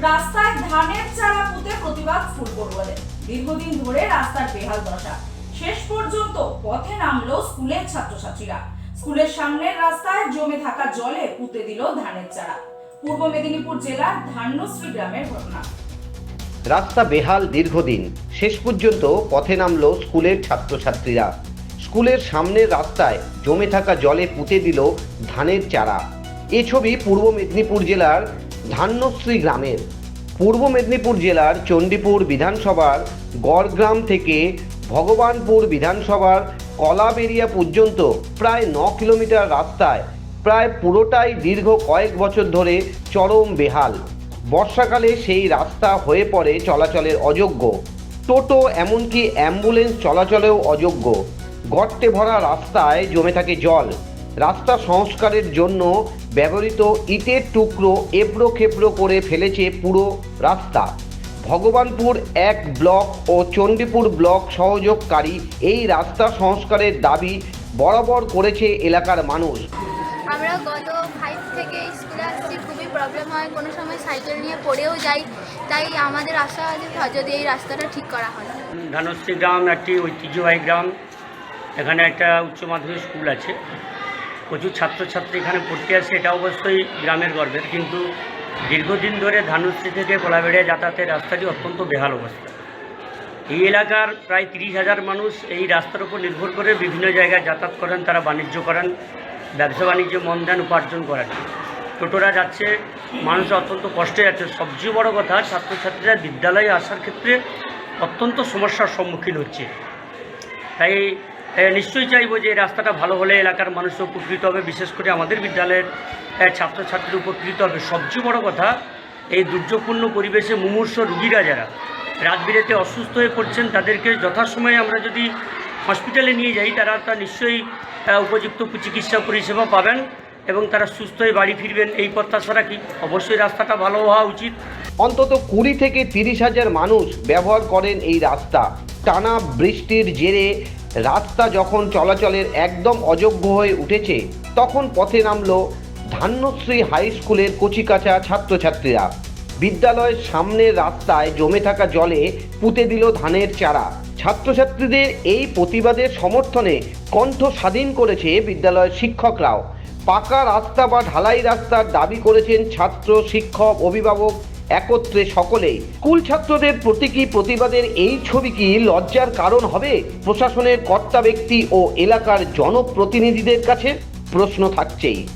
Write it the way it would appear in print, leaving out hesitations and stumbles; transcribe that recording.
রাস্তায় ধানের চারা পুঁতে প্রতিবাদ ফুল পড়ুয়াদের। দীর্ঘদিন ধরে রাস্তার বেহাল দশা। শেষ পর্যন্ত পথে নামলো স্কুলের ছাত্রছাত্রীরা। স্কুলের সামনের রাস্তায় জমে থাকা জলে পুঁতে দিল ধানের চারা। পূর্ব মেদিনীপুর জেলার ধান্যশ্রী গ্রামের ঘটনা। রাস্তা বেহাল দীর্ঘদিন, শেষ পর্যন্ত পথে নামলো স্কুলের ছাত্রছাত্রীরা। স্কুলের সামনের রাস্তায় জমে থাকা জলে পুঁতে দিল ধানের চারা। এ ছবি পূর্ব মেদিনীপুর জেলার ধান্যশ্রী গ্রামের। পূর্ব মেদিনীপুর জেলার চণ্ডীপুর বিধানসভার গড়গ্রাম থেকে ভগবানপুর বিধানসভার কলাবেরিয়া পর্যন্ত প্রায় 9 কিলোমিটার রাস্তায় প্রায় পুরোটাই দীর্ঘ কয়েক বছর ধরে চরম বেহাল। বর্ষাকালে সেই রাস্তা হয়ে পড়ে চলাচলের অযোগ্য। টোটো এমনকি অ্যাম্বুলেন্স চলাচলেও অযোগ্য। গর্তে ভরা রাস্তায় জমে থাকে জল। রাস্তা সংস্কারের জন্য ব্যবহৃত ইটের টুকরো এবড়ো খেবড়ো করে ফেলেছে পুরো রাস্তা। ভগবানপুর 1 ব্লক ও চণ্ডীপুর ব্লক সহযোগকারী এই রাস্তা সংস্কারের দাবি বরাবর করেছে এলাকার মানুষ। আমরা গত 5 থেকে স্কুলে আসছি, খুবই প্রবলেম হয়, কোনো সময় সাইকেল নিয়ে পড়েও যাই। তাই আমাদের আশা আছে যদি এই রাস্তাটা ঠিক করা হয়। ধান্যশ্রী গ্রাম একটি ঐতিহ্যবাহী গ্রাম। এখানে একটা উচ্চ মাধ্যমিক স্কুল আছে, প্রচুর ছাত্রছাত্রী এখানে পড়তে আসে, এটা অবশ্যই গ্রামের গর্বের। কিন্তু দীর্ঘদিন ধরে ধান্যশ্রী থেকে কলাবেড়িয়া যাতায়াতের রাস্তাটি অত্যন্ত বেহাল অবস্থা। এই এলাকার প্রায় 30,000 মানুষ এই রাস্তার উপর নির্ভর করে বিভিন্ন জায়গায় যাতায়াত করেন, তারা বাণিজ্য করেন, ব্যবসা বাণিজ্যে মন দেন, উপার্জন করেন। টোটোরা যাচ্ছে, মানুষ অত্যন্ত কষ্টে যাচ্ছে। সবচেয়ে বড় কথা, ছাত্রছাত্রীরা বিদ্যালয়ে আসার ক্ষেত্রে অত্যন্ত সমস্যার সম্মুখীন হচ্ছে। তাই নিশ্চয়ই চাইব যে এই রাস্তাটা ভালো হলে এলাকার মানুষ উপকৃত হবে, বিশেষ করে আমাদের বিদ্যালয়ের ছাত্রছাত্রী উপকৃত হবে। সবচেয়ে বড় কথা, এই দুর্যোগপূর্ণ পরিবেশে মুমূর্ষ রুগীরা যারা রাত বিরেতে অসুস্থ হয়ে পড়ছেন, তাদেরকে যথাসময়ে আমরা যদি হসপিটালে নিয়ে যাই, তারা নিশ্চয়ই উপযুক্ত চিকিৎসা পরিষেবা পাবেন এবং তারা সুস্থ হয়ে বাড়ি ফিরবেন। এই প্রত্যাশা রাখি। অবশ্যই রাস্তাটা ভালো হওয়া উচিত। অন্তত 20 থেকে 30,000 মানুষ ব্যবহার করেন এই রাস্তা। টানা বৃষ্টির জেরে রাস্তা যখন চলাচলের একদম অযোগ্য হয়ে উঠেছে, তখন পথে নামলো ধান্যশ্রী হাই স্কুলের কচিকাঁচা ছাত্রছাত্রীরা। বিদ্যালয়ের সামনের রাস্তায় জমে থাকা জলে পুঁতে দিল ধানের চারা। ছাত্রছাত্রীদের এই প্রতিবাদের সমর্থনে কণ্ঠ স্বাধীন করেছে বিদ্যালয়ের শিক্ষকরাও। পাকা রাস্তা বা ঢালাই রাস্তার দাবি করেছেন ছাত্র, শিক্ষক, অভিভাবক একত্রে সকলেই। স্কুল ছাত্রদের প্রতীকী প্রতিবাদের এই ছবি কি লজ্জার কারণ হবে প্রশাসনের কর্তা ব্যক্তি ও এলাকার জনপ্রতিনিধিদের কাছে? প্রশ্ন থাকছেই।